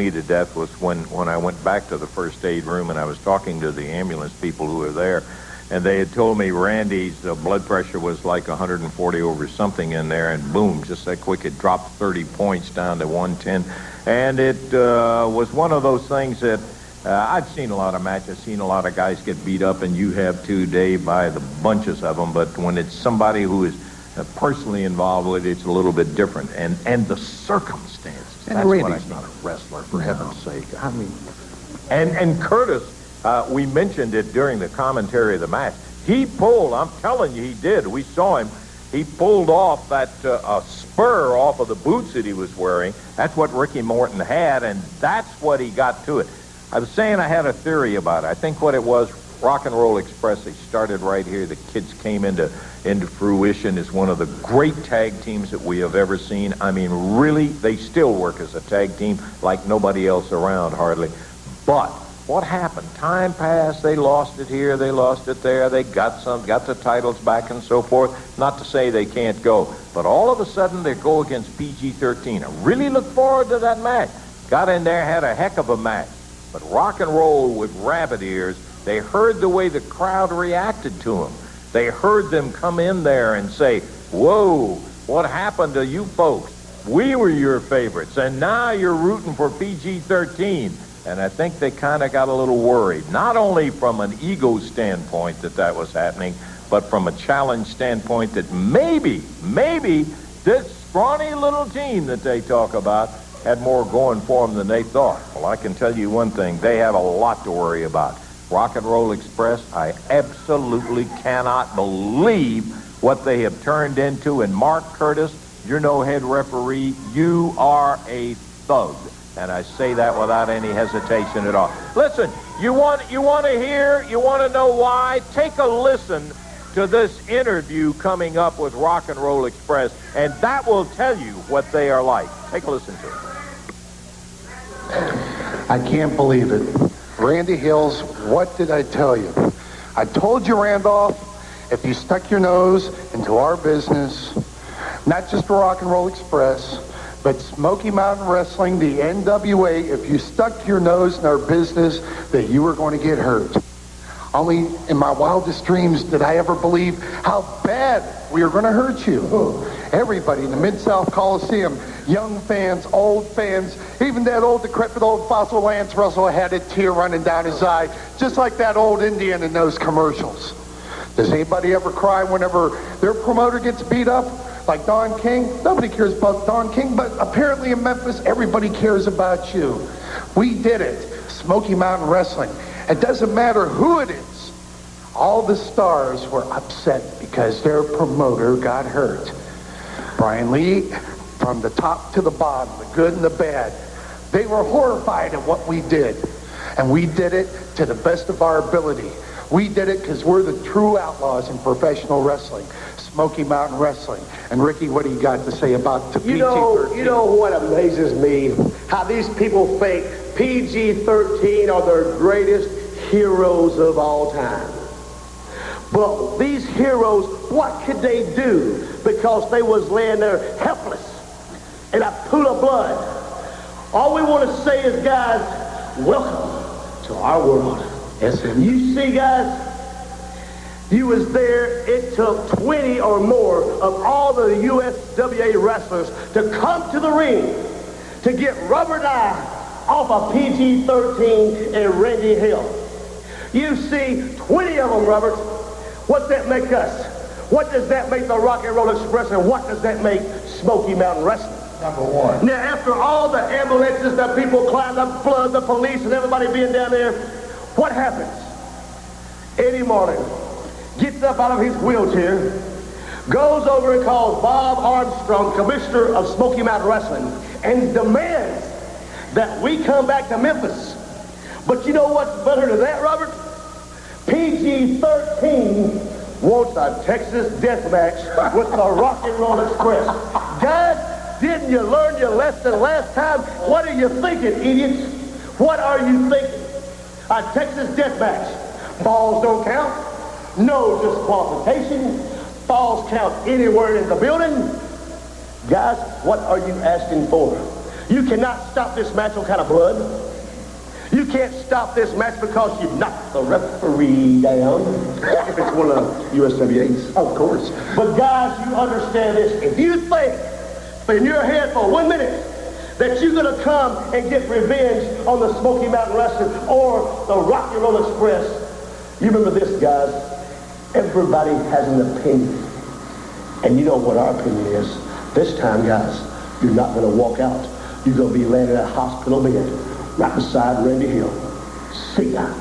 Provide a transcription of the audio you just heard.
me to death was when I went back to the first aid room and I was talking to the ambulance people who were there, and they had told me Randy's blood pressure was like 140 over something in there, and boom, just that quick, it dropped 30 points down to 110. And it was one of those things that I've seen a lot of matches, seen a lot of guys get beat up, and you have too, Dave, by the bunches of them. But when it's somebody who is personally involved with it, it's a little bit different. And the circumstances. And that's Randy's what I not a wrestler, for heaven's sake. I mean, and Curtis, we mentioned it during the commentary of the match. He pulled, I'm telling you, he did. We saw him. He pulled off that spur off of the boots that he was wearing. That's what Ricky Morton had, and that's what he got to it. I was saying I had a theory about it. I think what it was, Rock and Roll Express, they started right here. The kids came into fruition as one of the great tag teams that we have ever seen. I mean, really, they still work as a tag team like nobody else around, hardly. But what happened? Time passed. They lost it here. They lost it there. They got the titles back and so forth. Not to say they can't go. But all of a sudden, they go against PG-13. I really look forward to that match. Got in there, had a heck of a match. But Rock and Roll with rabbit ears, they heard the way the crowd reacted to them. They heard them come in there and say, whoa, what happened to you folks? We were your favorites, and now you're rooting for PG-13. And I think they kind of got a little worried, not only from an ego standpoint that was happening, but from a challenge standpoint that maybe this scrawny little team that they talk about had more going for them than they thought. Well, I can tell you one thing. They have a lot to worry about. Rock and Roll Express, I absolutely cannot believe what they have turned into. And Mark Curtis, you're no head referee. You are a thug. And I say that without any hesitation at all. Listen, you want to hear, you want to know why? Take a listen to this interview coming up with Rock and Roll Express, and that will tell you what they are like. Take a listen to it. I can't believe it. Randy Hills, what did I tell you? I told you, Randolph, if you stuck your nose into our business, not just Rock and Roll Express, but Smoky Mountain Wrestling, the NWA, if you stuck your nose in our business, that you were going to get hurt. Only in my wildest dreams did I ever believe how bad we were going to hurt you. Everybody in the Mid-South Coliseum, young fans, old fans, even that old decrepit old fossil Lance Russell had a tear running down his eye, just like that old Indian in those commercials. Does anybody ever cry whenever their promoter gets beat up? Like Don King? Nobody cares about Don King, but apparently in Memphis, everybody cares about you. We did it. Smoky Mountain Wrestling. It doesn't matter who it is. All the stars were upset because their promoter got hurt. Brian Lee, from the top to the bottom, the good and the bad, they were horrified at what we did. And we did it to the best of our ability. We did it because we're the true outlaws in professional wrestling. Smoky Mountain Wrestling. And Ricky, what do you got to say about the PG-13? You know what amazes me? How these people think PG-13 are the greatest heroes of all time. But these heroes, what could they do? Because they was laying there helpless in a pool of blood. All we want to say is, guys, welcome to our world. SMW. You see, guys, you was there. It took 20 or more of all the USWA wrestlers to come to the ring to get rubber and I off of PG-13 and Randy Hill. You see 20 of them, Robert. What's that make us? What does that make the Rock and Roll Express, and what does that make Smoky Mountain Wrestling? Number one. Now, after all the ambulances, the people climbed up, flood, the police, and everybody being down there, what happens? Eddie Martin gets up out of his wheelchair, goes over and calls Bob Armstrong, commissioner of Smoky Mountain Wrestling, and demands that we come back to Memphis. But you know what's better than that, Robert? PG-13 wants a Texas death match with the Rock and Roll Express. Guys, didn't you learn your lesson last time? What are you thinking, idiots? What are you thinking? A Texas death match. Falls don't count. No disqualification. Falls count anywhere in the building. Guys, what are you asking for? You cannot stop this match on kind of blood. You can't stop this match because you knocked the referee down. If it's one of USWA's. Of course. But guys, you understand this. If you think in your head for 1 minute that you're going to come and get revenge on the Smoky Mountain Wrestling or the Rock and Roll Express, you remember this, guys. Everybody has an opinion. And you know what our opinion is. This time, guys, you're not going to walk out. You're going to be laying in a hospital bed right beside Randy Hill. See ya.